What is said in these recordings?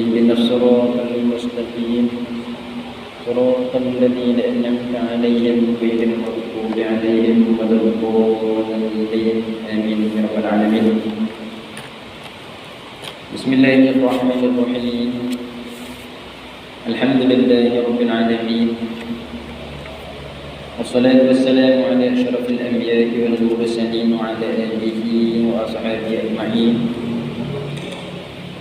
اهدنا الصراط المستقيم صراط الذين أنعمت عليهم غير المغضوب عليهم ولا الضالين آمين يا رب العالمين. بسم الله الرحمن الرحيم. الحمد لله رب العالمين، والصلاة والسلام على أشرف الأنبياء والمرسلين وعلى آله وأصحابه أجمعين.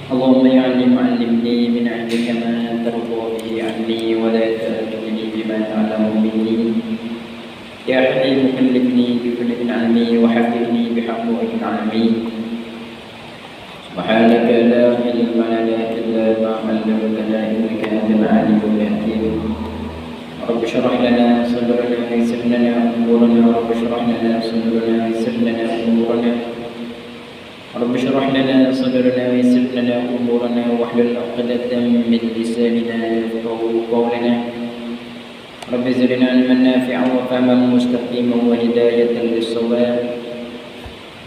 اللهم يا علم علمني من علمك ما ترضى به عني ولا تأتني بما تعلم مني. يا حليم كلفني بكل نعمي وحفظني بحق نعمي. سبحانك لا علم لنا إلا ما علمتنا إنك أنت العليم الحكيم. رب اشرح لنا صدرنا ويسر لنا أمورنا. رب اشرح لنا صدرنا ويسر لنا أمورنا. رب اشرح لنا صدرنا ويسر لنا أمورنا واحلل عقدة من لساننا يفقهوا قولنا. رب زدنا علما نافعا وفهما مستقيما وهداية للصواب.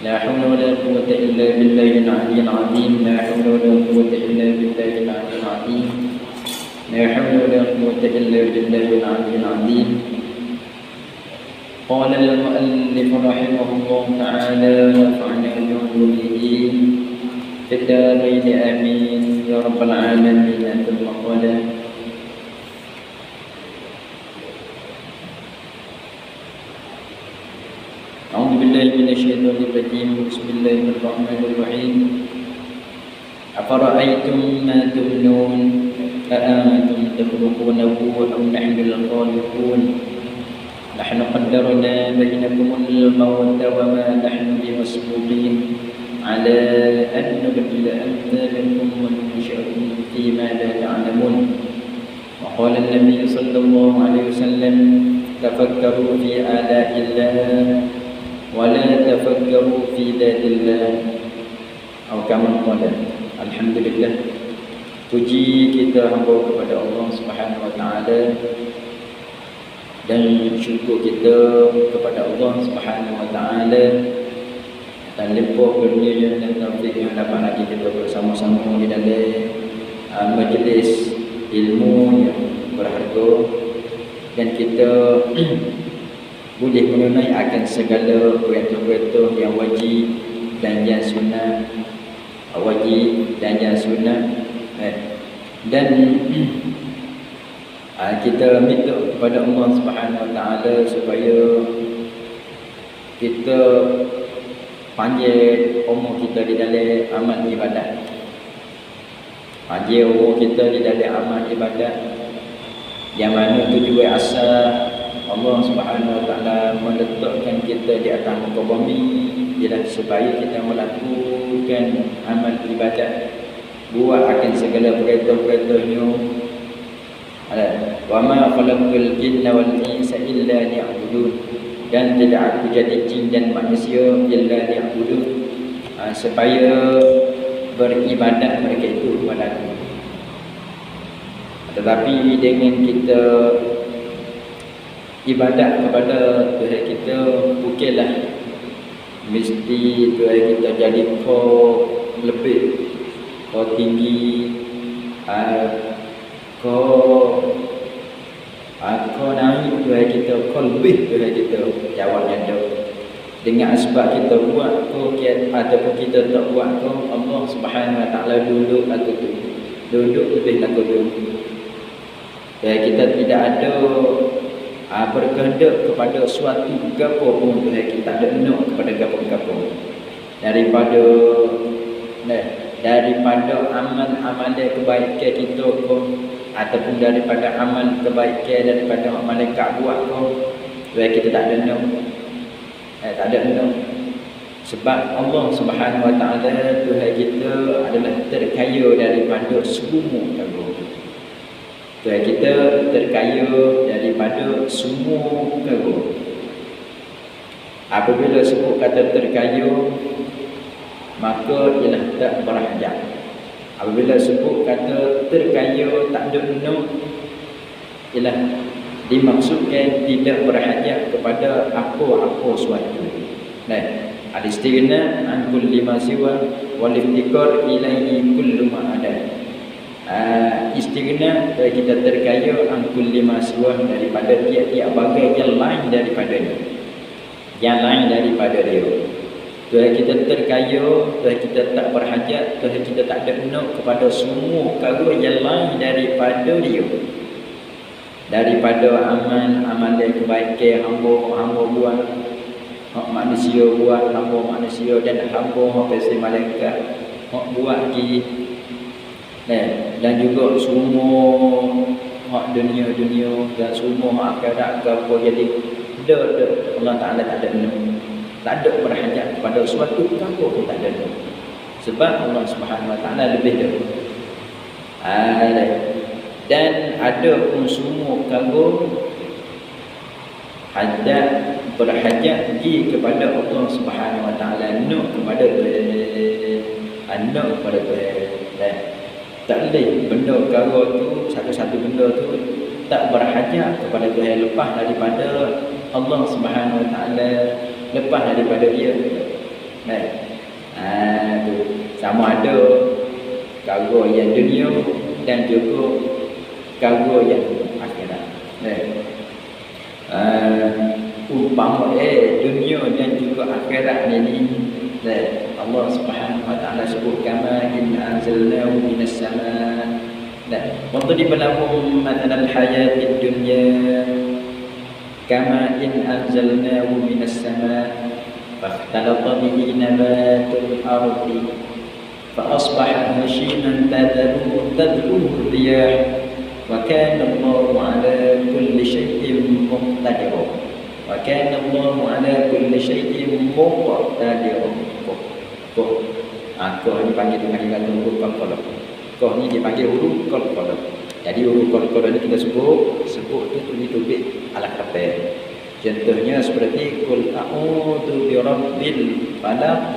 لا حول ولا قوة إلا بالله العلي العظيم. لا حول ولا قوة إلا بالله العلي العظيم. لا حول ولا قوة إلا بالله العلي العظيم. قال المؤلف رحمه الله تعالى ونفعنا بعلومه في الدارين آمين يا رب العالمين. ثم قال: أعوذ بالله من الشيطان الرجيم. بسم الله الرحمن الرحيم. أفرأيتم ما تمنون أأنتم تخلقونه أم نحن الخالقون نحن قدرنا بينكم الموت وما نحن بمسبوقين على أن نبدل أمثالكم وننشئكم فيما لا تعلمون. وقال النبي صلى الله عليه وسلم: تفكروا في آلاء الله ولا تفكروا في ذات الله. Atau kama qala. Alhamdulillah, puji kita hamba kepada Allah Subhanahu wa taala dan syukur kita kepada Allah Subhanahu wa taala dan limpah kurnia dan taufik yang dapat lagi kita bersama-sama di dalam majlis ilmu yang berharga, dan kita boleh menunai akan segala perintah-perintah yang wajib dan yang sunnah, wajib dan yang sunnah, dan kita minta kepada Allah Subhanahu wa taala supaya kita panjang umur kita di dalam amal ibadat, panjang umur kita di dalam amal ibadat, yang mana tujuan asal Allah Subhanahu wa taala meletakkan kita di atas muka bumi ialah supaya kita melakukan amal ibadat, buat akan segala perintah-perintahnya. Wa ma khalaqtul jinna wal insa illa liya'budun, dan tidak aku jadi jin dan manusia illa liya'budun, supaya beribadat mereka itu kepada aku. Tetapi dengan kita ibadat kepada Tuhan kita, bukanlah mesti Tuhan kita jadi kau lebih, kau tinggi, kau naik Tuhan kita, kau lebih Tuhan kita. Jawabnya ada. Dengan sebab kita buat kau ataupun kita tak buat kau, Allah Subhanahu wa taala duduk lagu tu, duduk lebih lagu tu. Dan kita tidak ada berkehendak kepada suatu gapo pun. Tuhan kita ada nak kepada gapo-gapo daripada amal-amal kebaikan kita pun, ataupun daripada amal kebaikan daripada malaikat buat kau, Tuhan kita tak ada nak, tak ada nak. Sebab Allah Subhanahu wa taala Tuhan kita adalah terkaya daripada semua perkara. Tuhan kita terkaya daripada semua perkara. Apabila sebut kata terkaya, maka ialah tak berhajat. Apabila sebut kata terkaya tak ada nak, ialah dimaksudkan tidak berhajat kepada apa-apa suatu. Al-istighna an kulli ma siwa wal iftikar ilaihi kullu ma ada. Istighna kita terkaya an kulli ma siwa daripada tiap-tiap bagai yang lain daripadanya. Yang lain daripada dia. Tuhan kita terkaya, Tuhan kita tak berhajat, Tuhan kita tak ada nak kepada semua perkara yang lain daripada dia. Daripada amal kebaikan hamba buat, hak manusia buat, hamba manusia dan hamba hak malaikat hak buat lagi. Dan juga semua hak dunia dan semua hak akhirat ke apa jadi Allah Ta'ala tak ada nak. Tak ada berhajat kepada suatu perkara pun tak ada. Sebab Allah Subhanahu Wa Ta'ala lebih dahulu. Dan ada pun semua perkara hajat berhajat pergi kepada Allah Subhanahu Wa Ta'ala, nak kepada Tuhan, nak kepada Tuhan. Tak boleh benda perkara tu, satu-satu benda tu tak berhajat kepada Tuhan lepas daripada Allah Subhanahu Wa Ta'ala, lepas daripada dia. Tu sama ada perkara yang dunia dan juga perkara yang akhirat. Umpama dunia dan juga akhirat ni Allah Subhanahu Wa Ta'ala sebut kama in anzalnahu minas sama'. Wadrib lahum mathalal hayatid dunya kama in anzalnahu minas sama' fakhtalata bihi nabatul ardi fa asbaha hashiman tadruhu riyah wa kana Allahu ala kulli shay'in muqtadir. Wa kana Allahu ala kulli shay'in muqtadir. Koh ni panggil dengan huruf qalqalah. Koh ni dipanggil huruf qalqalah. Jadi huruf qalqalah ni kita sebut tu ditubik ala kata. Contohnya seperti qul a'udzu birabbil falaq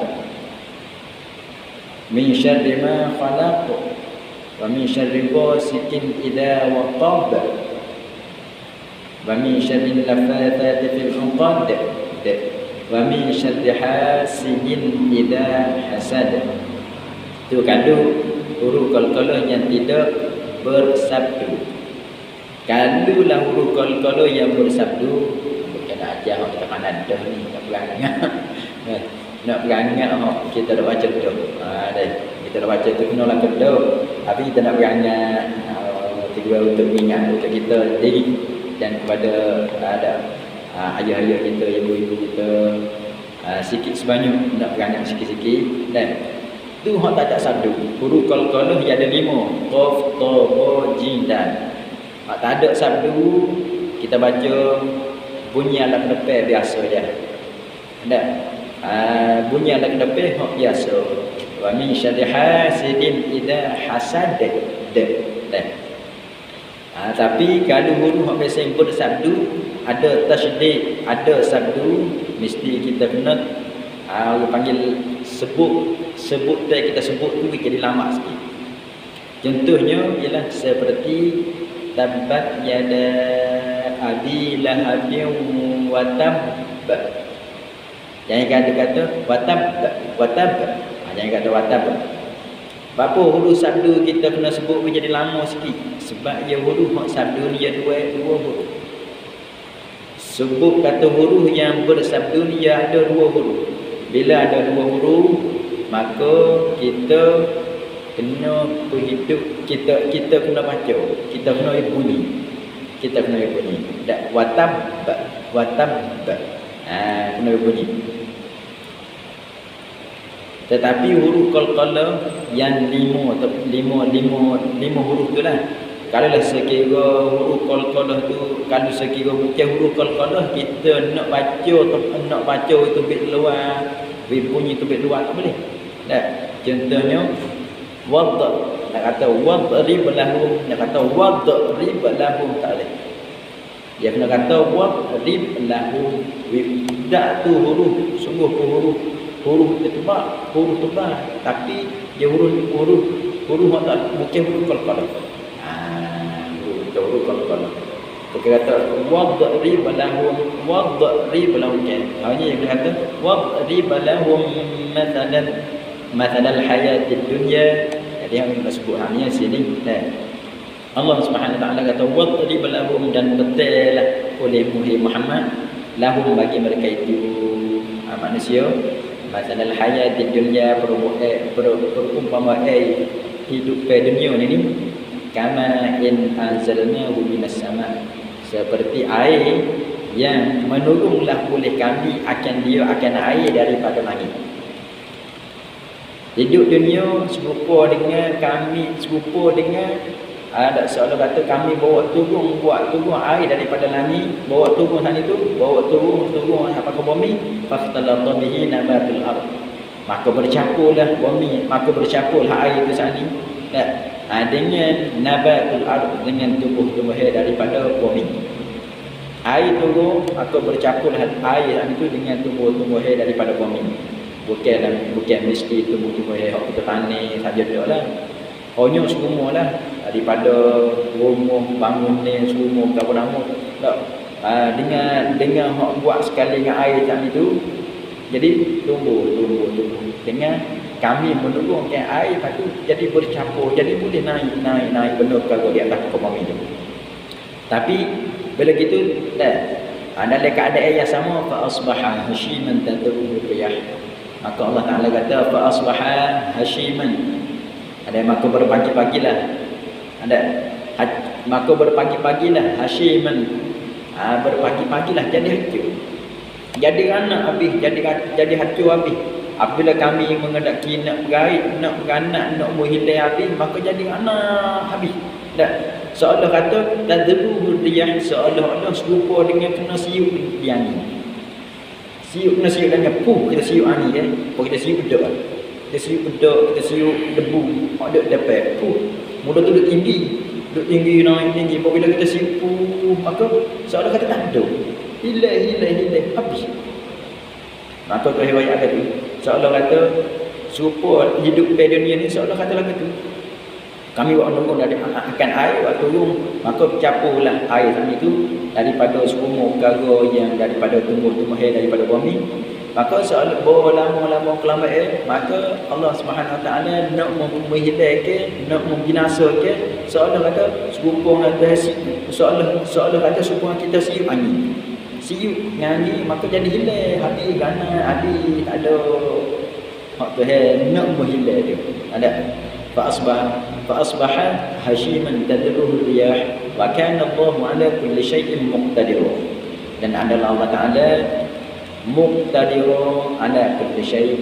min syarri ma khalaq wa min syarri ghasiqin idza waqab wa min syarri lafathati fil 'uqad wa min syarri hasidin idza hasad. Tu kandung huruf qalqalah yang tidak bersabdu. Kalaulah huruf qalqalah yang bersabdu, bukan ajar hak kita kanan dah ni nak perangai. Nak perangai hak kita dah baca dah. Kita dah baca tu kenalah dah. Tapi kita nak perangai tiga untuk ingat untuk kita diri dan kepada ada ayah-ayah kita, ibu-ibu kita, sikit sebanyak nak perangai sikit-sikit. Dan tu hak tak ada sabdu. Huruf qalqalah yang ada 5, qaf, ta, ba, jim, dal. Hak tak ada sabdu, kita baca bunyi ala kedepan biasa je. Tak? Bunyi ala kedepan hak biasa. Wa min syarri hasidin idza hasad. Tapi kalau huruf hak biasa yang bersabdu, ada tasydid, ada sabdu, mesti kita kena orang panggil sebut kita sebut tu jadi lama sikit. Contohnya ialah seperti tabbat yada abi lahabin wa tabb. Jangan kata watab. Jangan kata watab. Apa huruf sabdu kita kena sebut jadi lama sikit? Sebab ia huruf hak sabdu ni dia dua huruf. Sebut kata huruf yang bersabdu ni dia ada 2 huruf. Bila ada 2 huruf, maka kita kena berhidup, kita kena baca, kita kena bunyi. Tak watab. Kena bunyi. Tetapi huruf qalqalah yang 5 huruf tu lah. Kalau lah sekira huruf qalqalah tu, kalau sekira bukan huruf qalqalah, kita nak baca itu bit luar, bunyi tu bit luar tak boleh. Tak. Contohnya wad, nak kata wadrib lahum, nak kata wadrib lahum tak boleh. Dia kena kata wadrib lahum. Tak tu huruf, sungguh huruf tebal, tapi dia huruf tak bukan huruf qalqalah. Huruf qalqalah. Kita kata wadrib lahum kan. Hanya yang dia kata wadrib lahum mathalal hayatid dunya. Jadi dia nak sebut hanya sini Allah Subhanahu Wa Taala kata wadrib lahum, dan betellah oleh Muhammad lahum bagi mereka itu manusia masalah hayat di dunia perumpamaan hidup di dunia ini kama in anzalnahu minas sama, seperti air yang menurunlah oleh kami akan air daripada langit. Hidup dunia serupa dengan kami, serupa dengan ada seolah kata kami bawa turun air daripada langit, bawa turun sana itu, bawa turun sampai ke bumi, fahtalata bihi nabatul ard, maka bercampurlah bumi, maka bercampurlah air itu sana dengan nabatul ard, dengan tumbuh-tumbuh daripada bumi. Air turun, maka bercampurlah air itu dengan tumbuh-tumbuh daripada bumi. Bukan mesti tumbuh-tumbuh yang kita tanam saja dah lah. Hanya semua lah daripada rumah bangun ni semua apa nama tak dengan hak buat sekali dengan air macam itu, jadi tumbuh dengan kami menurunkan air, lepas tu jadi bercampur, jadi boleh naik benda perkara di atas muka bumi tu. Tapi bila gitu dalam keadaan yang sama fa asbaha hashiman tadruhu riyah, maka Allah Taala kata fa asbaha hashiman, ada maka berpagi-pagilah, ada maka berpagi-pagilah hashiman, berpagi-pagilah jadi hancur, jadi anak habis, jadi hancur habis. Apabila kami mengendaki nak berair, nak beranak, nak berhilai habis, maka jadi anak habis. Seolah kata tadruhu riyah, seolah-olah serupa dengan kena siuk di angin. Kena siuk dengan kita siuk angin kita siuk bedak. Kita siuk bedak, kita siuk debu, ada dapat mudah tu duduk tinggi naik tinggi. Apabila kita siuk maka seolah kata tak ada, hilang habis. Maka riwayat kata tu seolah kata serupa hidup di dunia ni, seolah kata lagu tu kami buat nunggu dari akan air waktu turun, maka campurlah air itu daripada semua perkara yang daripada tumbuh-tumbuh daripada bumi. Maka seolah lama kelamaan, maka Allah Subhanahu Wa Taala nak menghilangkan, nak membinasakan, seolah kata serupa dengan seolah kata serupa kita siuk angin. Siuk dengan angin, maka jadi hilang habis ganas, habis tak ada hak Tuhan nak menghilang dia. Ada fa asbaha hashiman tadruhu riyah wa kana Allahu ala kulli syai'in muqtadir, dan adalah Allah Taala muqtadir ala kulli syai',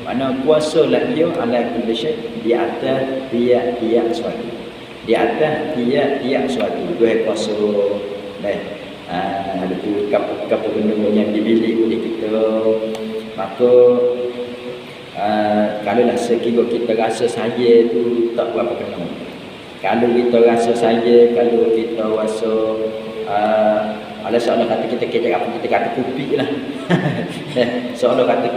mana kuasa lah dia ala kulli syai', di atas tiap sesuatu, di atas tiap sesuatu dia kuasa. Ada tu kapal benda yang dibilik oleh kita. Maka kalaulah sekiranya kita rasa saya tu tak berapa kena, kalau kita rasa saya, kalau kita rasa ada seolah kata kita kecek apa, kita kata kupik lah seolah kata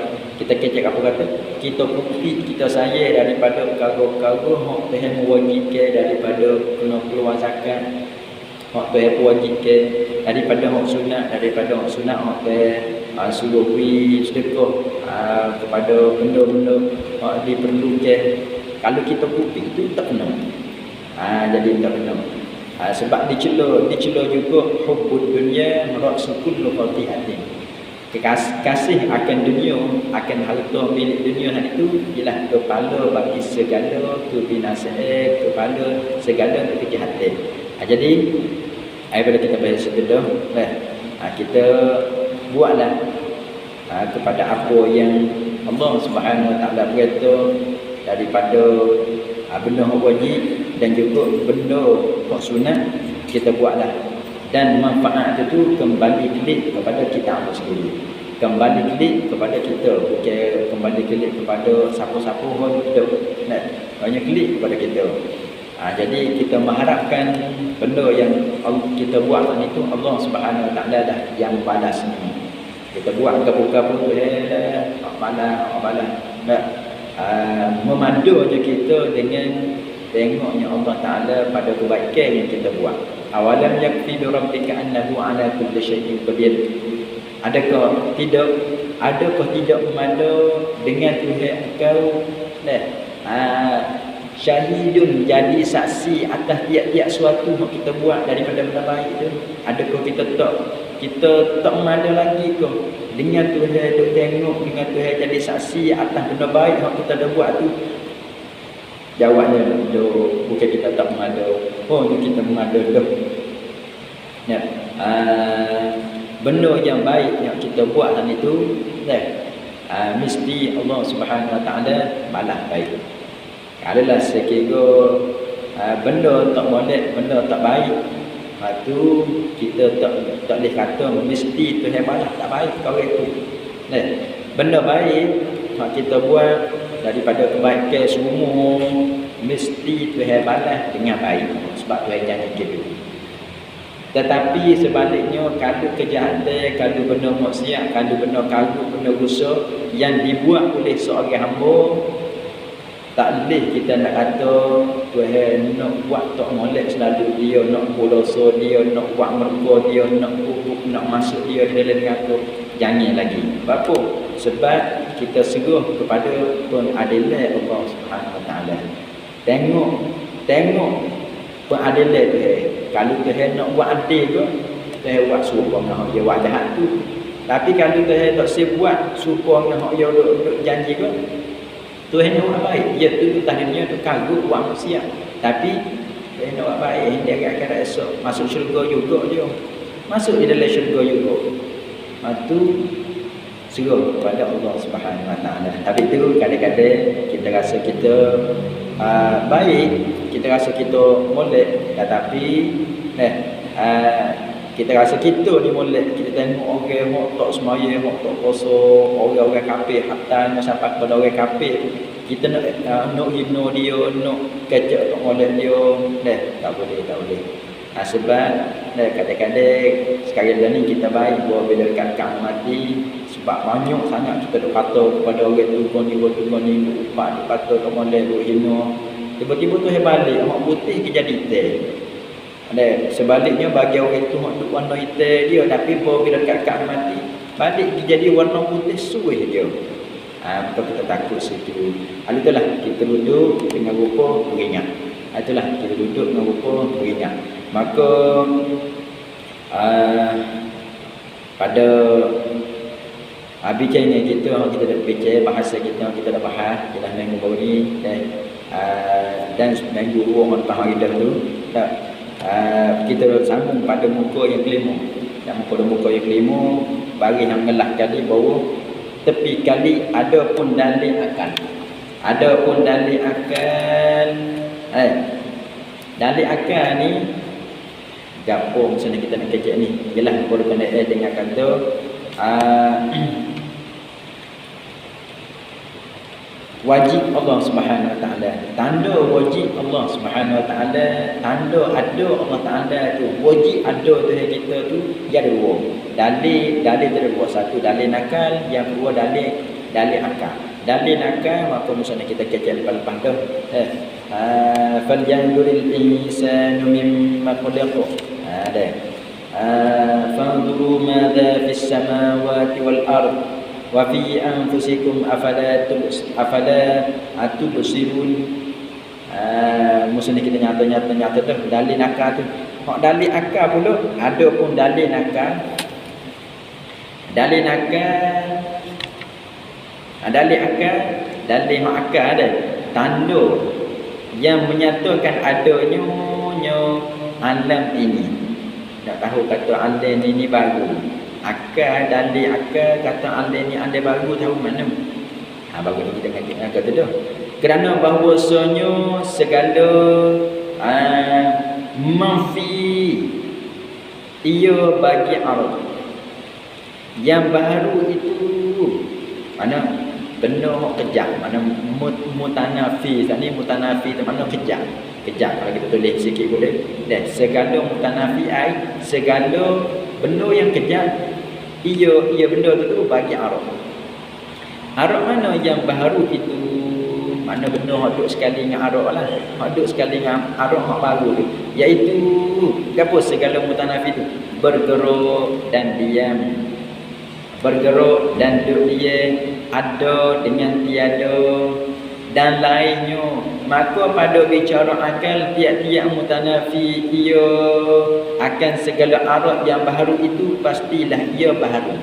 kita kecek apa, kata kita kupik, kita saya daripada perkara-perkara hak Tuhan mewajibkan, daripada kena keluar zakat, hak Tuhan mewajibkan, daripada hak sunat hak Tuhan suruh pergi sedekah kepada benda-benda hak diperlukan. Kalau kita kupik itu tak kena, jadi tak kena. Sebab dicela juga hubbud dunya ra'su kullu qati'atin, kasih akan dunia, akan harta milik dunia itu ialah kepala bagi segala kebinasaan, kepala segala kejahatan. Jadi apabila kita baca setelah kita buatlah kepada apa yang Allah Subhanahu Wa Taala berkata daripada benda wajib dan juga benda sunat, kita buatlah, dan manfaat itu kembali kelik kepada kita sendiri, kembali kelik kepada kita, bukan kembali kelik kepada siapa-siapa pun hidup, banyak kelik kepada kita. Jadi kita mengharapkan benda yang kita buat itu Allah Subhanahu Wa Taala dah yang balasnya. Kita buat kapur-kapur balas memadu je kita dengan tengoknya Allah Taala pada kebaikan yang kita buat. Awalam yakfi bi rabbika annahu ala kulli syai'in qadir. Adakah tidak memadu dengan Tuhan engkau Syahidun, jadi saksi atas tiap-tiap suatu yang kita buat daripada benda baik tu. Adakah kita tak mengada lagi ke dengan Tuhan duk tengok, dengan Tuhan jadi saksi atas benda baik yang kita dah buat tu? Jawabnya bukan kita tak mengada. Oh, kita mengada dah. Ya. Benda yang baik yang kita buat hari itu, mesti Allah Subhanahu Wa Taala balas baik. Kalau lah sekira benda tak molek, benda tak baik, tu kita tak boleh kata mesti Tuhan balas tak baik kau itu. Benda baik yang kita buat daripada kebaikan semua mesti Tuhan balas dengan baik, sebab Tuhan janji gitu. Tetapi sebaliknya, kalau kejahatan, kalau benda maksiat, kalau benda karut, benda dosa yang dibuat oleh seorang hamba, tak boleh kita nak kata Tuhan nak buat tak molek selalu dia, nak berdosa dia, nak buat mereka dia, nak buruk, nak masuk dia dalam neraka. Jangan lagi. Apa? Sebab kita seruh kepada pengadilan Allah Subhanahu Wa Taala. Tengok pengadilan Tuhan. Kalau Tuhan nak buat adil ke, Tuhan buat suruh dengan dia buat jahat tu. Tapi kalau Tuhan tak buat suruh dengan dia duk janji ke, Tuhan nak buat baik. Dia tu tadinya tu kagum buat maksiat. Tapi Tuhan nak buat baik, dia akan esok masuk syurga juga dia. Masuk di dalam syurga juga. Itu seruh kepada Allah Subhanahu Wa Taala. Tapi tu kadang-kadang kita rasa kita baik, kita rasa kita molek, tetapi kita rasa kita ni molek. Kita tengok orang hok tak semaya, hok tak puasa, orang-orang kafir, hatta sampai kepada orang kafir, kita nak hina dia, nak kecek tak molek dia, tak boleh. Sebab kadang-kadang sekarang ni kita baik bila kat mati, sebab banyak sangat kita duk kata kepada orang tu kau ni upat kata tak molek, duk hina. Tiba-tiba tu balik mak putih ke jadi hitam. Sebaliknya bagi orang tu mak duk warna hitam dia, tapi bila kat mati balik jadi warna putih suih dia. Maka kita takut situ. Itulah kita duduk dengan rupa beringat. Itulah kita duduk dengan rupa beringat. Maka pada bicaranya kita dah bicara bahasa kita dah bahas dalam minggu baru ni dan minggu orang hari dah tu kita sambung pada muka yang kelima. Dan pada muka yang kelima bagi yang ngelah kali bahawa tepi kali ada pun dalil akal. Dalil akal ni gapo misalnya kita nak kecek ni ialah berkenaan dengan kata wajib Allah Subhanahu Wa Taala. Tanda wajib Allah Subhanahu Wa Taala, tanda ada Allah Taala tu, wajib ada Tuhan kita tu dia ada dua. Dalil ada dua. Satu dalil nakal, yang kedua dalil akal. Dalil nakal maka misalnya kita kecek lepas tu fal yanzuril insanu mimma khuliqa. Fanzuru madza fis samawati wal ard wa fi anfusikum afala tubsirun. Maksudnya kita nyata tu dalil akal tu. Hak dalil akal pula ada pun dalil akal. Dalil hak akal ada tanda yang menyatakan adanya alam ini. Tak tahu kata alam ini baru. Dalil akal kata alam ni alam baru, tahu mana? Baru ni kita kata dah. Kerana bahawasanya segala manfi ia bagi arah yang baru itu mana benda kejap, mana mutanafi. Tadi mutanafi tu mana kejap. Kalau kita tulis sikit boleh. Dan segala mutanafi segala benda yang kejap, ia benda tu bagi arah. Arah mana yang baru itu? Mana benda hak duk sekali dengan arah lah. Hak duk sekali dengan arah hak baru tu. Iaitu apa segala mutanafi tu? Bergerak dan diam. Bergerak dan diam, ada dengan tiada dan lainnya. maka pada bicara akal tiap-tiap mutanafi ia akan segala arad yang baharu itu pastilah ia baharu.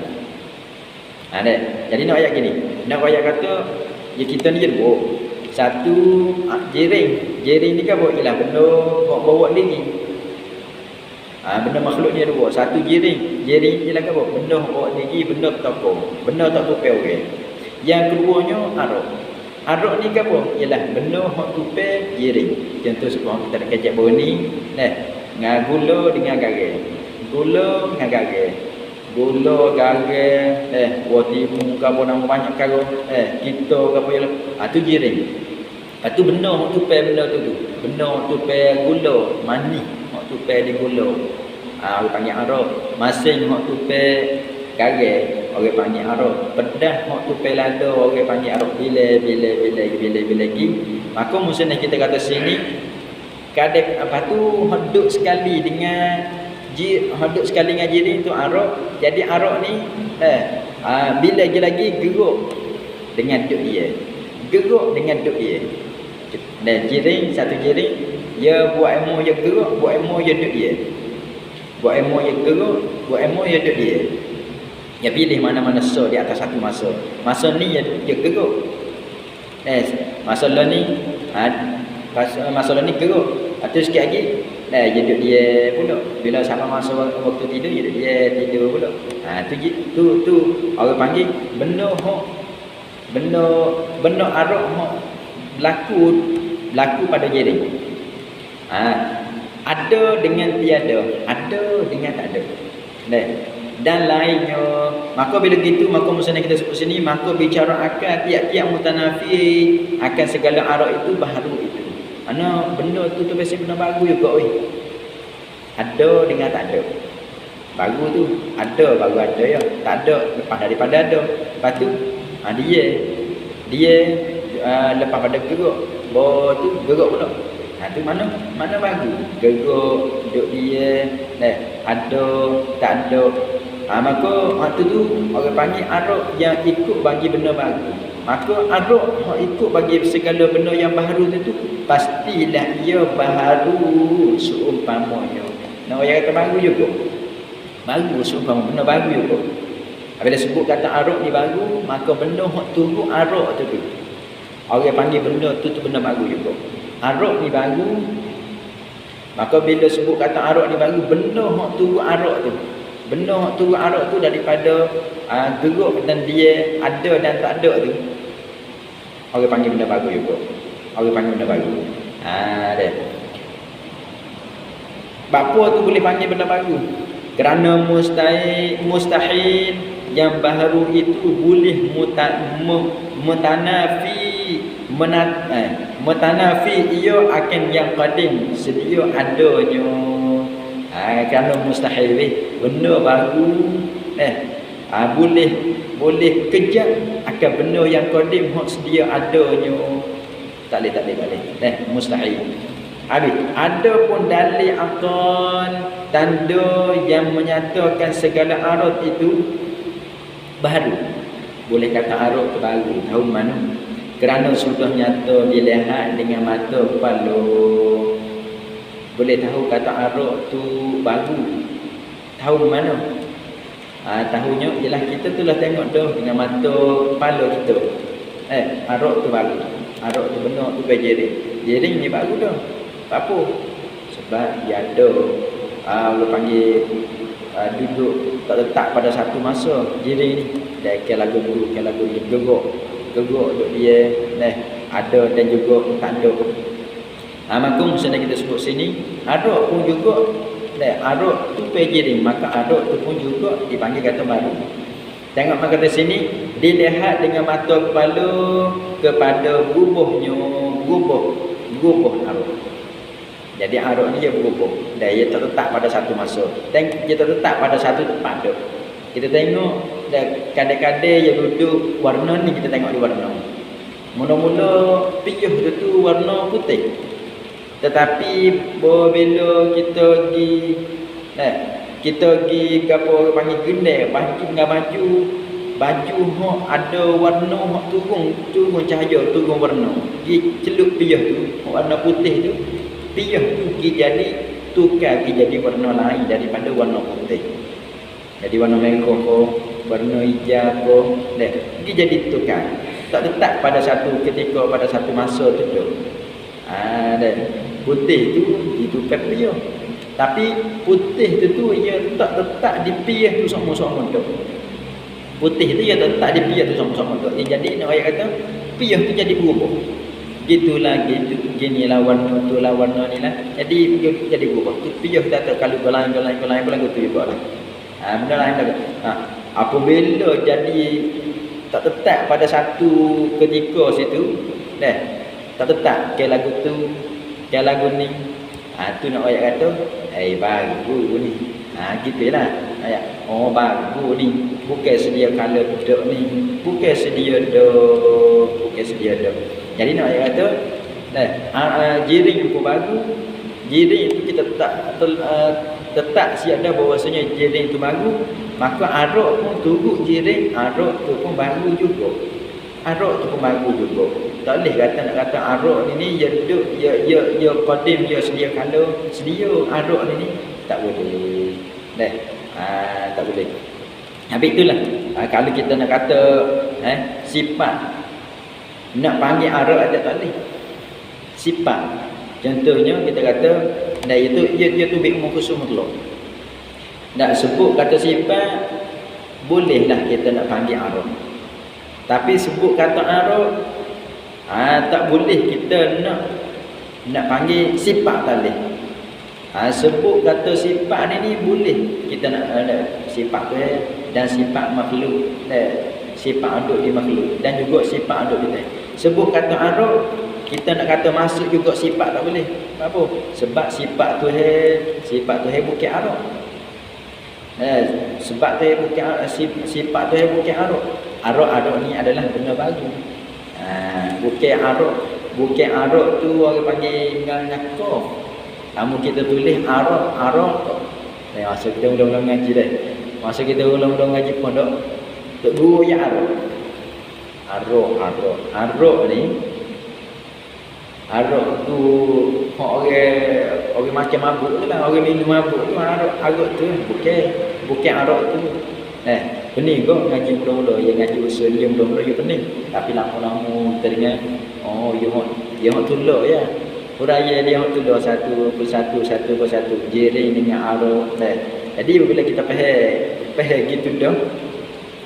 Jadi nak ayat gini, nak ayat kata ya kita ni dua. Satu jering ni kan bawa ilah benda bawa lagi. Benda makhluk ni dua. Satu jering ni lah kan benda bawa lagi, benda toko, benda tak tupai orang. Yang keduanya arok ni kan apa? Ialah benda hak tupai jering. Contoh sekarang kita nak kecek bawah ni, dengan gula dengan garam. Gula dengan garam. Gula garam, watimu ke apa nama banyak karo. Kita ke apa ialah. Tu jering. Tu benda hak tupai benda tu. Benda hak tupai gula, manis hak tupai di gula. Orang panggil arok. Masing hak tupai garam, orang panggil arok. Pedas hak tupai lada, orang panggil arok. Bila lagi. Maka mesti kita kata sini kadang apa tu hidup sekali dengan jering tu arok. Jadi arok ni bila lagi geruk dengan duk dia. Geruk dengan duk dia. Dan jering satu jering dia buat emo dia geruk, buat emo dia duk dia. Buat emo dia geruk, buat emo dia duk dia. Dia pilih mana-mana so di atas satu masa. Masa ni dia geruk. Masalah ni masalah ni geruk. Terus sikit lagi dia duduk dia pula. Bila sampai masa waktu tidur dia tidur pula. Tu orang panggil benda arok hok berlaku pada jering. Ada dengan tiada, ada dengan tak ada. Dan lainnya. Maka bila gitu, maka misalnya kita sebut sini, maka bicara akal tiap-tiap mutanafi akan segala arok itu baharu itu. Mana benda tu biasa benda baru juga ada dengan tak ada. Baru tu ada, baru ada ya. Tak ada lepas daripada ada. Lepas tu dia lepas pada geruk. Bawa tu geruk pula. Tu mana baru. Geruk duduk dia ada tak ada. Maka waktu tu orang panggil arok yang ikut bagi benda baru. Maka arok yang ikut bagi segala benda yang baru tu pastilah ia baharu seumpamanya. Nak orang kata baru juga. Baru seumpama benda baru juga. Bila sebut kata arok ni baru, maka benda yang tunggu arok tu. Orang panggil benda tu benda baru juga. Arok ni baru. Maka bila sebut kata arok ni baru, benda yang tunggu arok tu. Benda yang tunggu arok tu daripada geruk dan dia ada dan tak ada tu. Orang panggil benda baru juga. Orang panggil benda baru. Dia. Bapa tu boleh panggil benda baru. Kerana mustahil yang baharu itu boleh mutanafi ia akan yang qadim sedia adanya. Kerana mustahil benda baru boleh kejap akan benda yang qadim hak sedia adanya. Tak boleh. Mustahil. Habis. Ada pun dalil akal tanda yang menyatakan segala arad itu baru. Boleh kata arad itu baru. Tahu mana? Kerana sudah nyata dilihat dengan mata kepala. Boleh tahu kata arad itu baru. Tahu mana? Tahunya ialah kita tu lah tengok dah dengan mata kepala kita. Arad itu baru. Arad itu benar tu jering. Jering ni baru dah. Apa? Sebab dia ada orang panggil duduk tak letak pada satu masa. Jering ni dia kala geruk duduk dia ada dan juga tak ada. Maka misalnya kita sebut sini arak pun juga arak tu jering, maka arak tu pun juga dipanggil kata baru. Tengok maka kata sini dilihat dengan mata kepala kepada gubah arak. Jadi arok ni dia berubah. Dan dia tak letak pada satu masa. Dan dia tak letak pada satu tempat tu. Kita tengok kadang-kadang dia duduk warna ni, kita tengok di warna. Mula-mula piyuh tu warna putih. Tetapi bila kita pergi apa panggil gendai, baju dengan baju baju hok ada warna hok turun cahaya, turun warna. Gi celup piyah tu, warna putih tu, piyah tu gi jadi tukar gi jadi warna lain daripada warna putih. Jadi warna merah ko, warna hijau ko, gi jadi tukar. Tak tetap pada satu ketika, pada satu masa tu tu. Putih tu ditukar piyah. Tapi putih tu ia tak tetap di piyah tu sama-sama tu. Putih tu ia tetap di piyah tu sama-sama tu. Jadi nak ayat kata piyah tu jadi berubah. Gitulah gitu, ginilah warna tu lah warna ni lah. Jadi jadi berubah. Piyah tak kalau lain tu juga lah. Benda lain dah. Apabila jadi tak tetap pada satu ketika situ, tak tetap ke lagu tu, ke lagu ni. Tu nak ayat kata, bagus ni. Gitulah. Ayat, bagus ni. Bukan sedia color dok ni. Bukan sedia dok. Jadi nak ayat kata, jiring pun bagus. Jiring itu kita tetap siada bahawasanya jiring itu bagus, maka arak pun turut jiring, arak tu pun bagus juga. Arak tu pun bagus juga. Tak boleh kata nak kata arak ni ya duduk ya qadim ya sedia kala sedia arak ni tak boleh. Tak boleh. Habis itulah kalau kita nak kata sifat nak panggil arak ada tak boleh. Sifat contohnya kita kata itu ia tu bi umum khusus mutlak. Nak sebut kata sifat bolehlah kita nak panggil arak. Tapi sebut kata arak tak boleh kita nak panggil sifat tak boleh. Sebut kata sifat ni boleh kita nak sifat tu dan sifat makhluk, sifat aduk di makhluk dan juga sifat aduk kita. Sebut kata arak kita nak kata masuk juga sifat tak boleh. Apa? Sebab sifat tu bukan arak. Sebab tu bukan sifat tu bukan arak. Arak ni adalah benda baru. Bukan arak tu orang panggil ngakak. Kamu kita tulis arak. Masa kita ulang-ulang ngaji dah. Masa kita ulang-ulang ngaji pun tak guru ya arak. Arak ni arak tu orang macam mabuk tu lah, orang minum mabuk tu arak tu bukan arak tu. Pening kok ngaji mula-mula, ya ngaji usul dia mula-mula ya pening. Tapi lama-lama kita dengar, dia hok tulak ya. Huraya dia hok tulak satu persatu jiring dengan arak. Jadi bila kita faham gitu dah.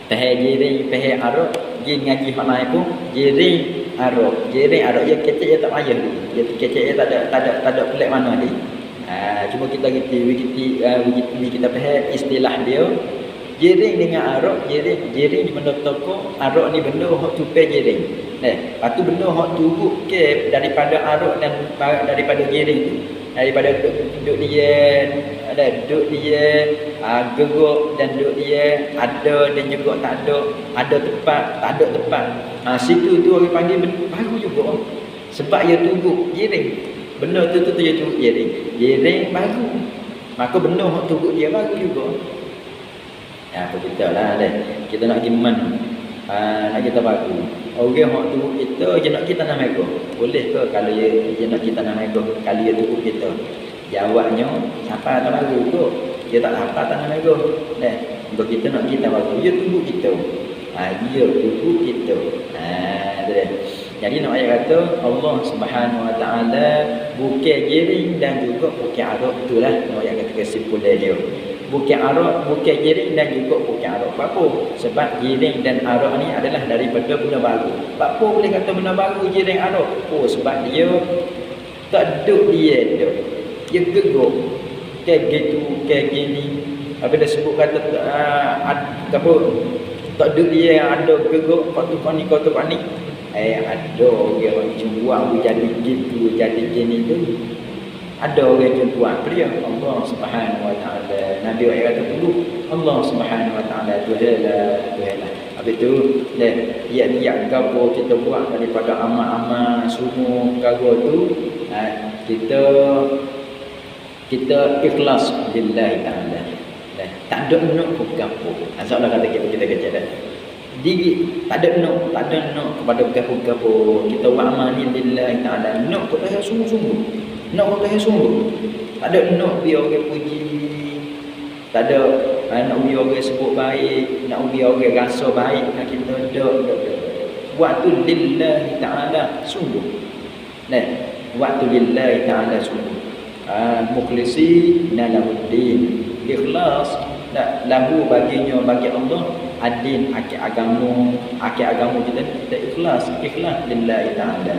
Faham jiring, faham arak, pergi ngaji hak lain pun jiring arak ya kecek ya tak payah ni. Dia kecek ya tak ada pelik mana ni. Cuma kita kita faham istilah dia. Jiring dengan arak, jiring di benda toko, arak ni benda hak tupai jiring. Lepas tu benda hak turut ke daripada arak dan daripada jiring tu. Daripada duduk dia gerak dan duduk dia ada dan juga tak ada tempat, tak ada tempat. Situ tu orang panggil baru juga. Sebab ia turut jiring. Benda tu dia turut jiring baru. Maka benda hak turut dia baru juga. Apa kita lah kita nak pergi mana? Nak kita bagu. Orang hak turut kita je nak kita nak mereka. Boleh ke kalau dia nak kita nak mereka, kalau dia turut kita? Jawabnya siapa tak bagu tu? Dia tak apa tak nak mereka. Untuk kita nak kita bagu, dia turut kita. Dia turut kita. Jadi nak ayat kata Allah Subhanahu Wa Taala bukan jiring dan juga bukan arak, itulah nak ayat kata kesimpulan dia. Bukan arak, bukan jiring dan juga bukan arak. Apa? Sebab jiring dan arak ni adalah daripada benda baru. Apa boleh kata benda baru jiring arak? Sebab dia tak duduk dia gerak. Kayak gitu, kayak gini. Apabila sebut kata apa? Tak duduk dia ada gerak, kau tu ni. Ada orang cumbuang jadi gitu, jadi gini tu. Ada orang jumpa pria Allah Subhanahu Wa Taala. Nabi ayat kata dulu Allah Subhanahu Wa Taala Tuhanlah. Habis tu dia gapo kita buat daripada amal-amal semua gapo tu kita ikhlas lillahi taala. Tak ada nak gapo. Asal kata kita kerja dah. diri tak ada nak kepada berapa-berapa. Kita buat amal ni lillahi ta'ala, nak kepada sungguh-sungguh, nak kepada sungguh. Tak ada nak biar orang puji, tak ada nak biar orang sebut baik, nak biar orang rasa baik dengan kita. Buat tu lillahi ta'ala sungguh. Nah, buat tu lillahi ta'ala sungguh. Mukhlisi nalahuddin, ikhlas lahu baginya, bagi Allah, adin, akid agama kita ikhlas lillahi ta'ala.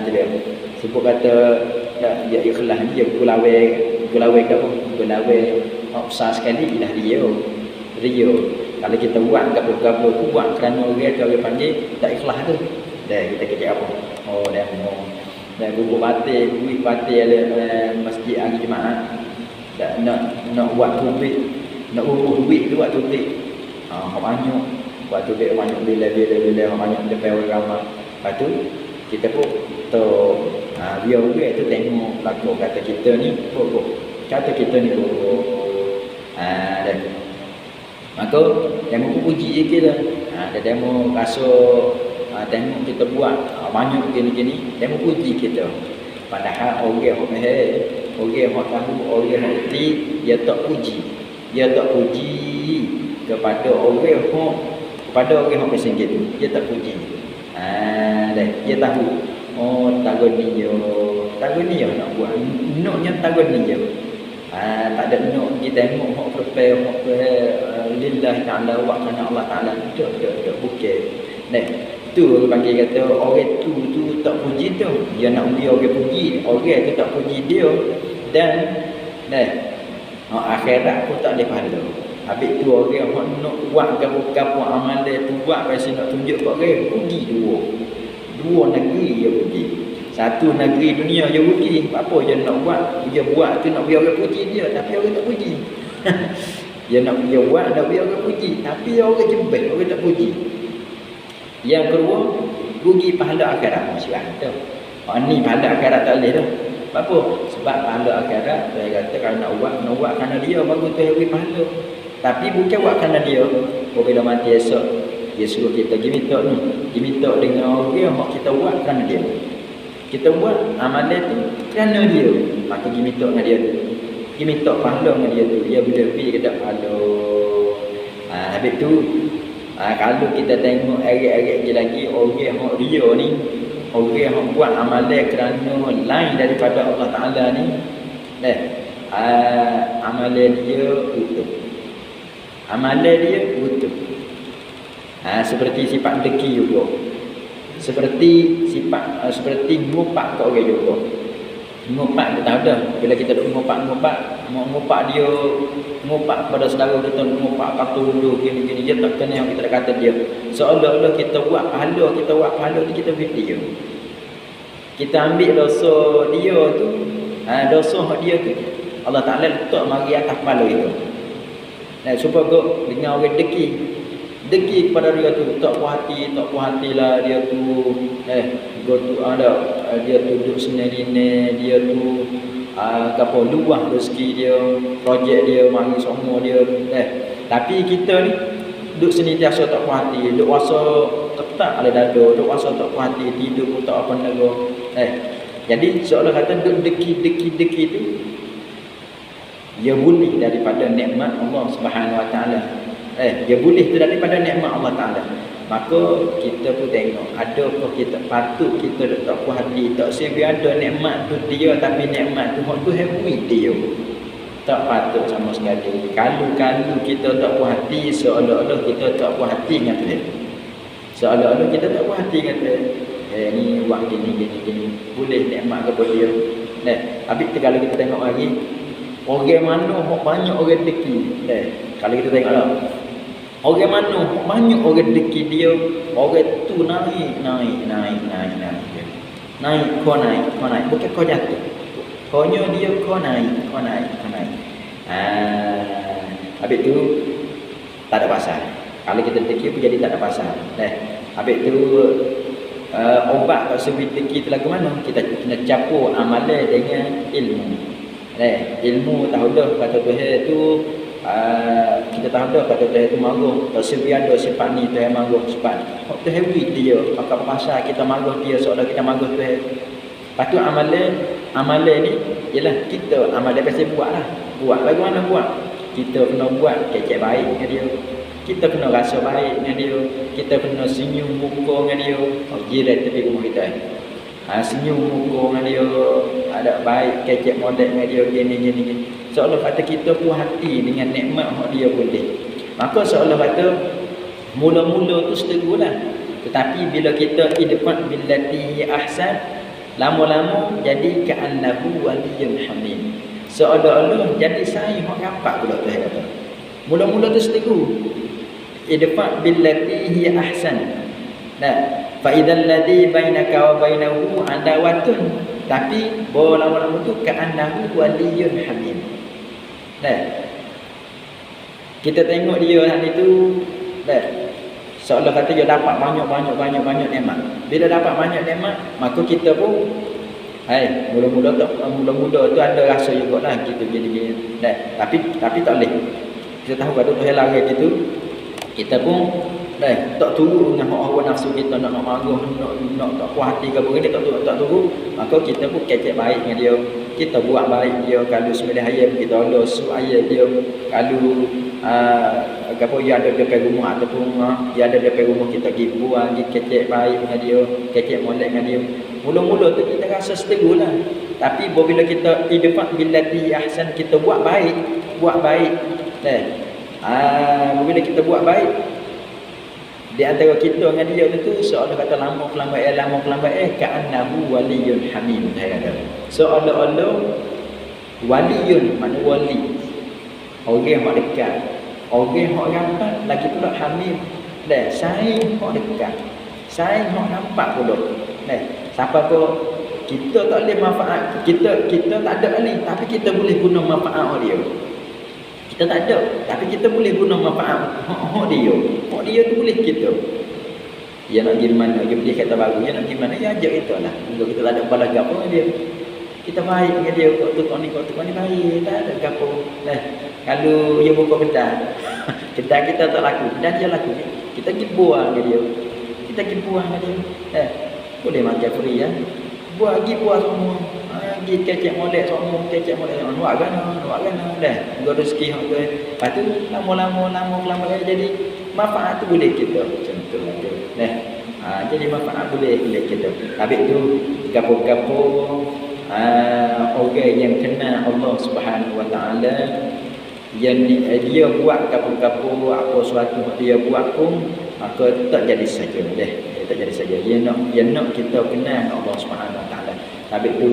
Jadi sebut kata dia ikhlas ni, dia gulawai ke apa, gulawai besar sekali dah dia. Kalau kita buat gapo-gapo tu buat kerana orang tu orang panggil tak ikhlas tu, dah kita kecek apa, dah gubuk batil, duit batil masjid hari Jumaat, dah nak buat tubik, nak urus duit tu buat tubik. Hak banyak buat tubik banyak bila hak banyak depan orang ramai. Lepas tu kita pun biar orang tu tengok laku kata kita ni kata kita ni dan maka demo puji kita demo rasa tengok kita buat banyak gini demo puji kita. Padahal orang hok tahu, orang hok reti, dia tak puji kepada orang hok pesan gitu, dia tak puji. Dia tahu tagun ni nak buat, naknya tagun ni je. Tak ada nak kita tengok hok prepare hok lillahi ta'ala wa kana Allah ta'ala tak bukan. Tu panggil kata orang tu tak puji tu, dia nak dia orang puji, orang tu tak puji dia, dan akhirat pun tak ada pahala. Habis tu orang nak buat gapo amal dia tu buat pasal nak tunjuk kat orang, rugi dua negeri dia rugi. Satu negeri dunia dia rugi. Apa dia nak buat? Dia buat tu nak biar orang puji dia, tapi orang tak puji. Dia buat nak biar orang puji, tapi orang jembel, orang tak puji. Yang kedua, rugi pahala akhirat. Masih ada. Ni pahala akhirat tak boleh dah. Apa? Sebab pahala akhirat saya kata kalau nak buat kerana dia bagus tu beri pahala. Tapi bukan buat kerana dia. Bila mati esok dia suruh kita pergi minta dengan orang yang kita buat kerana dia. Kita buat amalan tu kerana dia, maka pergi minta dengan dia tu. Pergi minta pahala dengan dia tu. Dia boleh pergi ke tak pahala. Habis tu kalau kita tengok erek-erek lagi orang yang dia ni, orang yang buat amalan kerana lain daripada Allah Ta'ala ni, amalan dia utuh. Seperti sifat deki juga, seperti ngopak kat orang juga. Ngopak kita tahu dah, bila kita duk ngopak dia, ngopak pada saudara kita, ngopak kata dulu gini dia tak kena yang kita kata dia. Seolah-olah kita buat pahala tu kita beri dia. Kita ambil dosa dia tu, dosa dia tu Allah Ta'ala letak mari atas kepala itu. Supaya kau dengar orang deki kepada dia tu, tak puas hati lah dia tu. Dia tu duduk sendiri ni, dia tu luah rezeki dia, projek dia, mari semua dia. Tapi kita ni duduk senantiasa tak puas hati, duduk rasa ketak ada dada, duduk rasa tak puas hati, tidur pun tak apa nak. Jadi seolah kata duduk deki tu dia boleh daripada nikmat Allah Subhanahu Wa Taala. Dia boleh tu daripada nikmat Allah Taala. Maka kita pun tengok adakah kita patut kita tak puas hati, tak sebi ada nikmat tu dia, tapi nikmat tu hak tu happy dia. Tak patut sama sekali. Kalau kita tak puas hati, seolah-olah kita tak puas hati dengan Tuhan. Seolah-olah kita tak puas hati dengan Tuhan. Ni buat gini. Boleh nikmat kepada dia. Habis tu kalau kita tengok lagi, orang mana banyak orang deki. Kalau kita tengoklah, orang mana banyak orang deki dia, orang tu naik. Kau naik. Bukan kau jatuh. Kaunya dia kau naik. Habis tu tak ada pasal. Kalau kita deki pun jadi tak ada pasal. Habis tu obat tak sebut deki tu lagu mana? Kita kena campur amalan dengan ilmu. Ilmu tahu dah kata Tuhan tu kita tahu dah kata Tuhan itu marah. Tersebiar ada sifat ni Tuhan marah sebab Tuhan beri dia. Maka pasal kita marah dia seolah kita marah Tuhan. Lepas tu amalan ni ialah kita amalan pasti buat lah. Buat bagaimana buat? Kita kena buat kecek baik dengan dia. Kita kena rasa baik dengan dia. Kita kena senyum muka dengan dia. Jiran tepi rumah kita. Senyum muka dengan dia. Ada baik kecek model dengan dia. Gini. Seolah kata kita puas hati dengan nikmat yang dia boleh. Maka seolah kata mula-mula tu seteru lah. Tetapi bila kita idfat billati ahsan, lama-lama jadi ka'annahu waliyyun hamim. Seolah-olah jadi sayang hak rapat pula Tuhan kata. Mula-mula tu seteru. Idfa' billati hiya ahsan. Nah, fa idzal ladzi bainaka wa bainahu adawatun. Tapi lama-lama tu ka'annahu waliyyun hamim. Nah. Kita tengok dia hari tu, dah. Seolah kata dia dapat banyak nikmat. Bila dapat banyak nikmat, maka kita pun mula-mula tu ada rasa jugalah kita gini-gini. Tapi tak boleh. Kita tahu kalau Tuhan larang gitu, kita pun tak tunggu dengan hawa nafsu kita nak marah, nak tak puas hati ke apa ni, tak tunggu. Maka kita pun kecek baik dengan dia. Kita buat baik dia. Kalau sembilan ayam kita ada su ayam dia. Kalau apa yang ada dekat rumah ataupun yang ada dekat rumah kita pergi buang, pergi kecek baik dengan dia, kecek molek dengan dia. Mula-mula tu kita rasa seteru lah. Tapi bila kita idfat billati ahsan, kita buat baik. Bila kita buat baik, di antara kita dengan dia tu seolah kata lama kelambat ka'annahu waliyyun hamim. Seolah-olah waliyun, mana wali, orang yang dekat, orang yang rapat, lagi pula hamim. Saing yang dekat, saing yang nampak pula. Siapa ko kita tak boleh manfaat, kita tak ada ni, tapi kita boleh guna manfaat dia. Kita tak ada, tapi kita boleh guna manfaat dia. Dia tu boleh kita. Dia nak pergi mana, dia beli kereta baru, dia nak pergi mana, dia ajak kita lah. Kalau kita tak ada balas gapo dengan dia, kita baik dengan dia. Kau tukar ni baik, tak ada gapo. Kalau dia buka kedai kita tak laku, kedai dia laku, kita pergi buang dengan dia. Boleh makan free ya. Buat semua. Pergi kecek molek semua, Buat gana dah. Gua rezeki hak tu. Lepas tu lama-lama jadi manfaat tu boleh kita. Macam tu lah. Jadi manfaat boleh kita. Habis tu gapo-gapo orang yang kenal Allah Subhanahu Wa Taala, yang dia buat gapo-gapo apa suatu dia buat pun, maka tak jadi saja dah. Tak jadi saja. Dia nak kita kenal Allah Subhanahu Wa Taala. Habis tu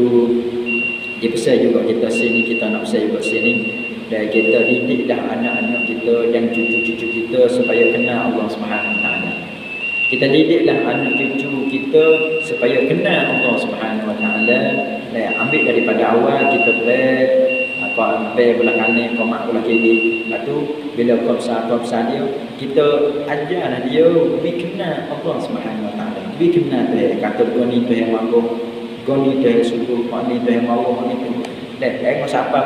dia pesan juga kita sini, kita nak pesan juga sini, dan kita didik dah anak-anak kita dan cucu-cucu kita supaya kenal Allah Subhanahu Wa Taala. Kita didiklah anak cucu kita supaya kenal Allah Subhanahu Wa Taala. Ambil daripada awal kita kau ambil belah kanan, kau mak belah kiri. Lepas tu bila kau besar dia, kita ajarlah dia lebih kenal Allah Subhanahu Wa Taala. Lebih kenal Tuhan. Kata kau ni Tuhan manggung, kau ni Tuhan suruh, kau ni Tuhan mawah, ni tu. Kau siapa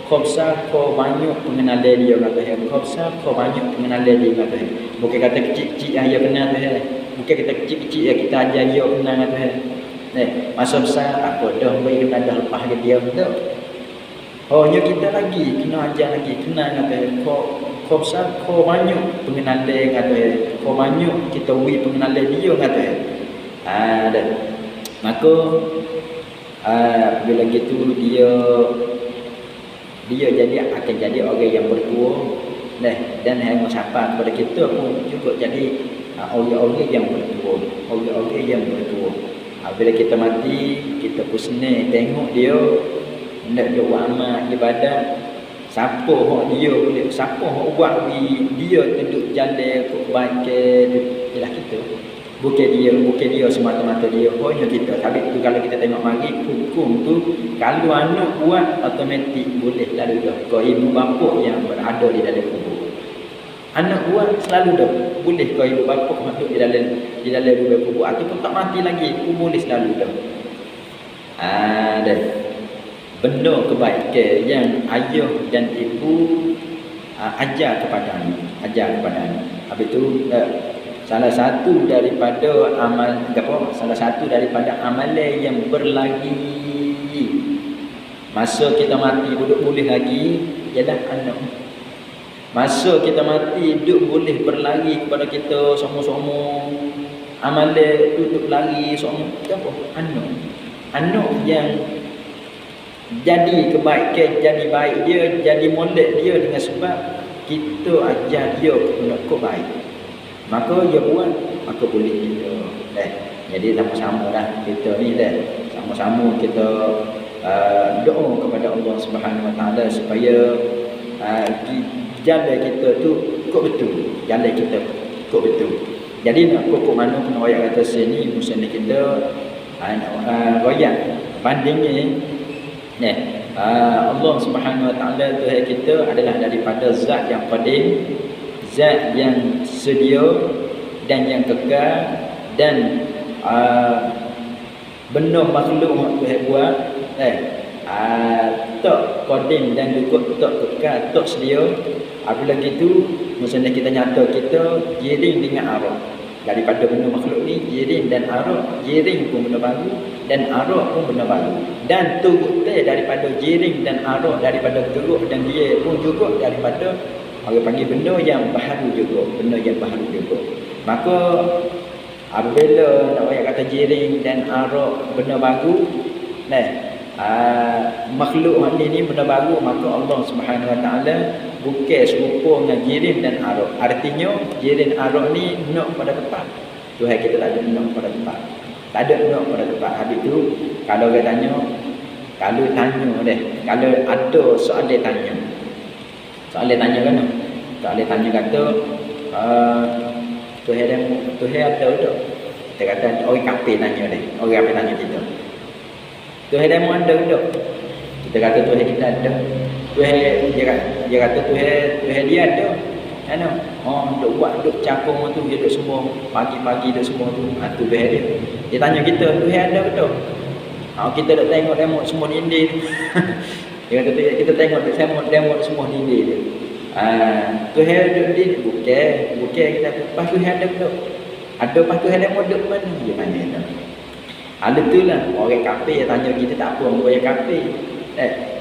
kau besar, kau banyak pengenalan dia kata Tuhan. Kau besar, kau banyak pengenalan dia kata Tuhan. Bukan kata kecil-kecil yang dia kenal Tuhan. Bukan kata kecil-kecil yang kita ajar dia kenal Tuhan. Masa besar tak apa dah beri kita dah lepas ke dia betul. Hanya kita lagi kena ajar lagi kenal kata kau besar, kau banyak pengenalan kata kau banyak kita beri pengenalan dia kata dah. Maka bila gitu dia akan jadi orang yang bertua dan hanya siapa kepada kita pun juga jadi orang-orang yang bertua. Bila kita mati, kita pun senang tengok dia nak buat amal ibadat. Siapa hak dia boleh, siapa hak buat dia duduk jalan kebaikan ialah kita. Bukan dia semata-mata dia, hanya kita. Tapi tu kalau kita tengok mari hukum tu, kalau anak buat automatik boleh lalu dah. Kau ibu bapa yang berada di dalam kubur. Anak buat selalu dah. Boleh kau ibu bapa masuk di dalam kubur ataupun tak mati lagi, pun boleh selalu dah. Dan benda kebaikan yang ayah dan ibu ajar kepada anda. Habis tu salah satu daripada amalan yang berlagi masa kita mati duduk boleh lagi ialah anak. Masa kita mati duduk boleh berlari kepada kita semua-semua amalan duduk lari semua apa? Anak yang jadi kebaikan, jadi baik dia, jadi molek dia dengan sebab kita ajar dia nak baik. Maka dia buat, maka boleh kita. Jadi sama-sama dah kita ni dah. Sama-sama kita doa kepada Allah Subhanahu Wa Taala supaya jalan kita tu kok betul. Jalan kita kok betul. Jadi nak kok mana pun ayat kata sini mesti kita royak bandingnya Allah Subhanahu Wa Taala Tuhan kita adalah daripada zat yang qadim, zat yang sedia dan yang kekal, dan benda makhluk yang Tuhan buat tak qadim dan juga tak kekal, tak sedia. Apabila gitu maksudnya kita nyata kita jiring dengan arah daripada benda makhluk ni. Jiring dan arah, jiring pun benda baru dan arah pun benda baru, dan turut daripada jiring dan arah daripada geruk dan dia pun juga daripada orang panggil benda yang baharu juga, Maka apabila nak ayat kata jiring dan arah benda baru, makhluk ni benda baru, maka Allah Subhanahu Wa Taala bukan serupa dengan jirin dan arah. Artinya jirin arah ni nak pada tempat. Tuhan kita tak ada nak pada tempat. Tak ada nak pada tempat. Habis tu kalau dia tanya, kalau ada soalan tanya. Soalan tanya kan? Soalan tanya kata Tuhan ada tak? Kita kata orang kafir tanya dia. Orang kafir tanya kita. Tuhan ada tak? Kita kata Tuhan kita ada. Dia kata Tuhan dia ada. Duk buat duk cakung tu, dia duk semua pagi-pagi duk semua tu. Tu Tuhan dia. Dia tanya kita, Tuhan ada betul? Kita duk tengok semua dinding tu. Dia kata kita tengok semua dinding dia. Tuhan duk di bukan kita pas Tuhan ada betul. Ada pas Tuhan ada duk mana? Dia tanya tu. Itulah orang kafir tanya kita tak apa orang kafir.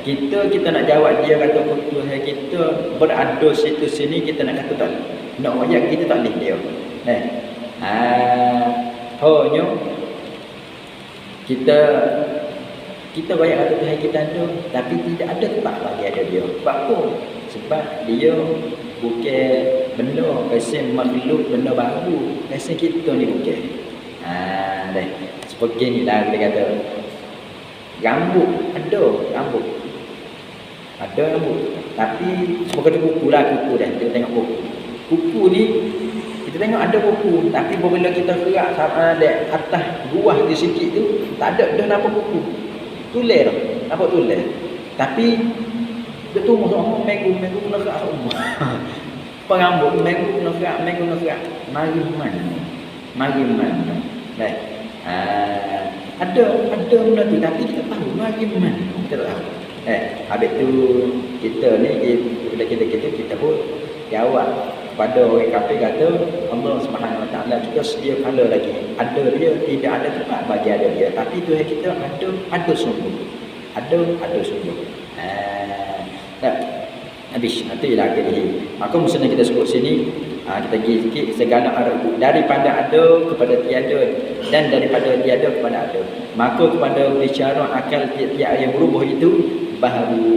Kita nak jawab dia kata Tuhan kita berada situ sini, kita nak kata tak. Nak ayat kita tak boleh dia. Hanya kita banyak kata Tuhan kita ada, tapi tidak ada tempat bagi ada dia. Sebab apa? Sebab dia bukan benda pasal makhluk, benda baru. Pasal kita ni bukan. Seperti ni lah kita kata. Rambut ada rambut. Tapi bukan kuku dah. Kita tengok kuku ni, kita tengok ada kuku, tapi bila kita gerak sampai atas buah dia sikit tu, tak ada dah nampak kuku. Tulis dah, nampak tulis. Tapi dia tumbuh semua minggu kena gerak semua. Perambut minggu kena gerak. Mari mana. Ada benda tu, tapi kita tahu mari mana. Kita tak tahu. Habis tu kita ni bila kita pun jawab pada orang kafir kata Allah Subhanahu Wa Taala kita sedia kala lagi. Ada dia, tidak ada tempat bagi ada dia. Tapi Tuhan kita ada sungguh. Ada sungguh. Habis nanti lah akhir. Maka maksudnya kita sebut sini kita pergi sikit segala arah daripada ada kepada tiada dan daripada tiada kepada ada. Maka kepada bicara akal tiap-tiap yang berubah itu baru.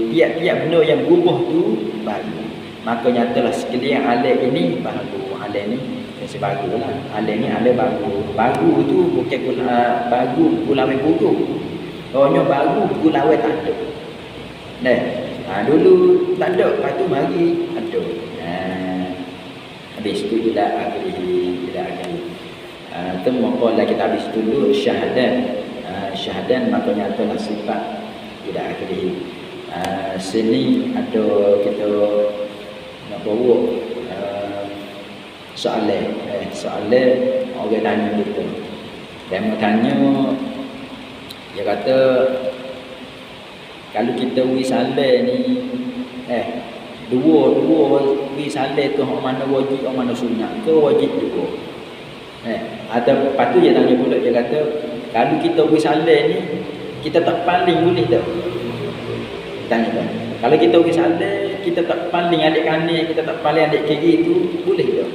Tiap-tiap benda yang berubah tu baru. Maka nyatalah sekalian alat ini baru. Alat ni yang baru lah. Alat ni alat baru. Baru tu bukan baru gulawai buruk. Orangnya baru gulawai tak ada. Dulu tak ada, lepas tu mari ada. Habis tu kita akhiri. Maka kita habis dulu syahadan maka nyatalah sifat tidak akhiri. Sini ada kita nak bawa soalan orang tanya kita. Dia mau tanya, dia kata kalau kita wisale ni Dua wi saleh tu hok mana wajib hok mana sunat ke wajib dua. Atau lepas tu dia tanya pula, dia kata kalau kita wi saleh ni kita tak paling boleh tak? Tanya tak? Kalau kita wi saleh kita tak paling adik kanan, kita tak paling adik kiri tu boleh tak?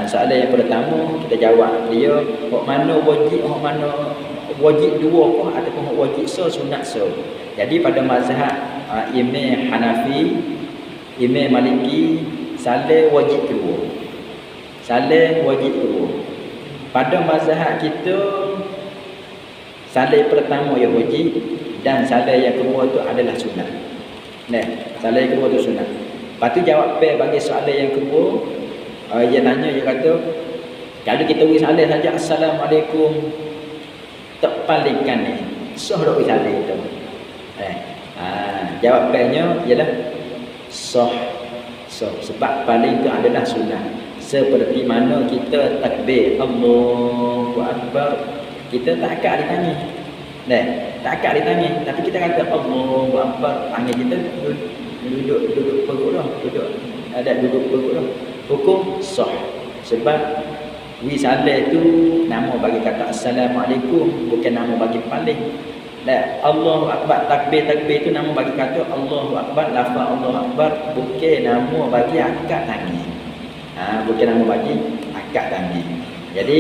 Soalan yang pertama kita jawab dia hok mana wajib dua ke ataupun hok wajib sunat. Jadi pada mazhab Imam Hanafi, Imam Maliki, saleh wajib kedua. Saleh wajib kedua. Pada mazhab kita saleh pertama yang wajib dan saleh yang kedua tu adalah sunat. Saleh yang kedua tu sunat. Lepas tu jawab bagi soalan yang kedua. Dia tanya, dia kata kalau kita wis saleh saja assalamualaikum tak palingkan ni sah tak wis saleh tu. Jawapannya ialah sah. Sebab paling itu adalah sunat. Seperti mana kita takbir Allahu Akbar, kita tak akak ditanya. Tak akak ditanya, tapi kita kata Allahu Akbar, tangan kita duduk perut dah, duduk perut dah. Hukum sah. Sebab wi saleh tu nama bagi kata assalamualaikum, bukan nama bagi paling. Allahu Akbar, takbir tu nama bagi kata Allahu Akbar, lafaz Allahu Akbar, bukan nama bagi akad tangan. Bukan nama bagi akad tangan. Jadi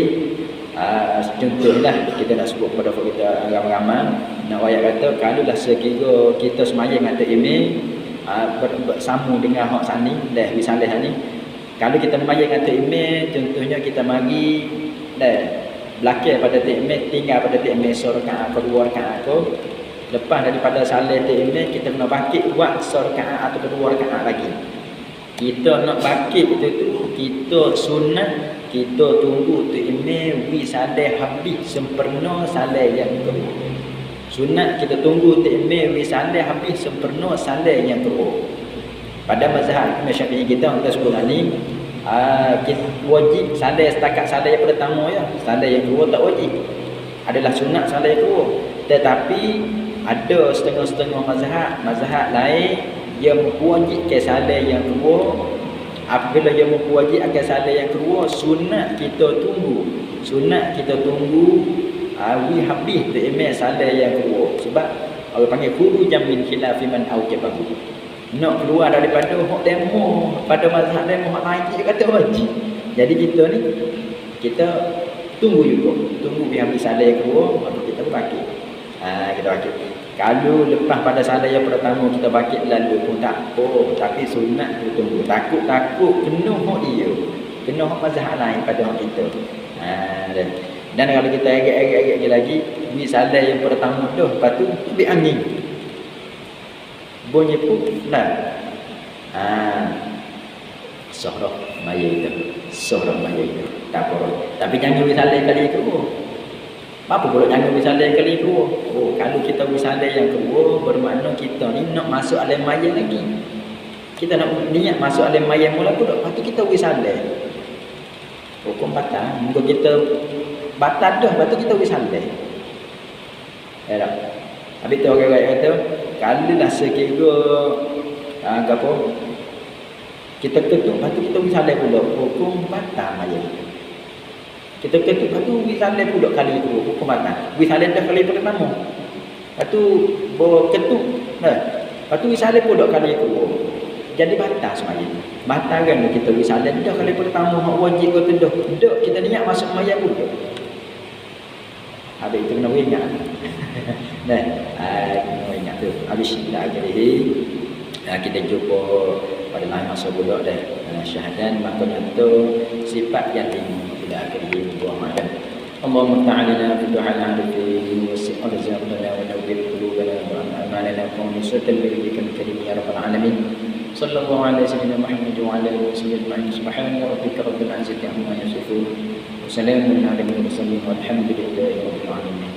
contohlah kita nak sebut pada kita ramai-ramai nak ayat kata kalau dah sekira kita semayang atau imam bersama dengan hak sani dah misalnya ni, kalau kita semayang atau imam, contohnya kita mari belakang pada imam, tinggal pada imam rakaat kedua rakaat tu, lepas daripada salat imam kita kena bakit buat rakaat atau kedua rakaat lagi. Kita nak bakit itu tu kita sunat, kita tunggu tu imam wi salat habis sempurna salat yang kedua. Sunat kita tunggu tu imam wi salat habis sempurna salat yang kedua. Pada mazhab Imam Syafi'i kita sebut ni kita wajib salat setakat salat yang pertama ya. Salat yang kedua tak wajib. Adalah sunat salat yang kedua. Tetapi ada setengah-setengah mazhab lain yang mewajibkan salat yang kedua. Apabila yang mewajibkan salat yang kedua, sunat kita tunggu. Wi habis tu imam salat yang kedua. Sebab orang panggil khurujan min khilafi man aujabahu. Nak keluar daripada hak demo, pada mazhab demo hak lain dia kata wajib. Jadi kita tunggu juga. Tunggu wi habis salat yang kedua baru kita bakit. Kita bakit. Kalau lepas pada salat yang pertama kita bakit lalu pun tak apa, tapi sunat kita tunggu. Takut kena hak dia. Kena hak mazhab lain pada hak kita. Dan kalau kita agak-agak lagi, wi salat yang pertama tu, lepas tu ambil angin. Bunyi pun sohrah maya itu. Tak apa. Tapi jangan wi salat kali kedua. Apa pula jangan wi salat kali kedua? Kalau kita wi salat yang kedua, bermakna kita ni nak masuk alam maya lagi. Kita nak niat masuk alam maya mula pula, lepas tu kita wi salat. Hukum batal. Muka kita batal dah, lepas tu kita wi salat. Tak? Habis tu orang kata, kalau dah sekira apa kita ketuk, lepas tu kita wi salat pula, hukum batal maya. Kita ketuk, lepas tu wi salat pula kali kedua, hukum batal. Wi salat dah kali pertama, lepas tu ketuk, lepas tu wi salat pula kali kedua, jadi batal semaya. Batal kan kita wi salat dah kali pertama, hak wajib ke tu dah kita niat masuk maya pula. Habis itu kena ingat. Kena ingat tu. Habis dah akhiri kita jumpa pada lain masa pula dah syahadan, maka tu sifat yang ini ila akhiri buah makan. Allahumma ta'alina fi du'ana fi wasi'al zamana wa nawwir qulubana wa amalana wa nusatal bika min karim ya rabbal alamin. Sallallahu alaihi wasallam Muhammad wa ala alihi wasallam. Subhana rabbika rabbil izzati amma yasifun. Wassalamun ala al-mursalin walhamdulillahi rabbil alamin.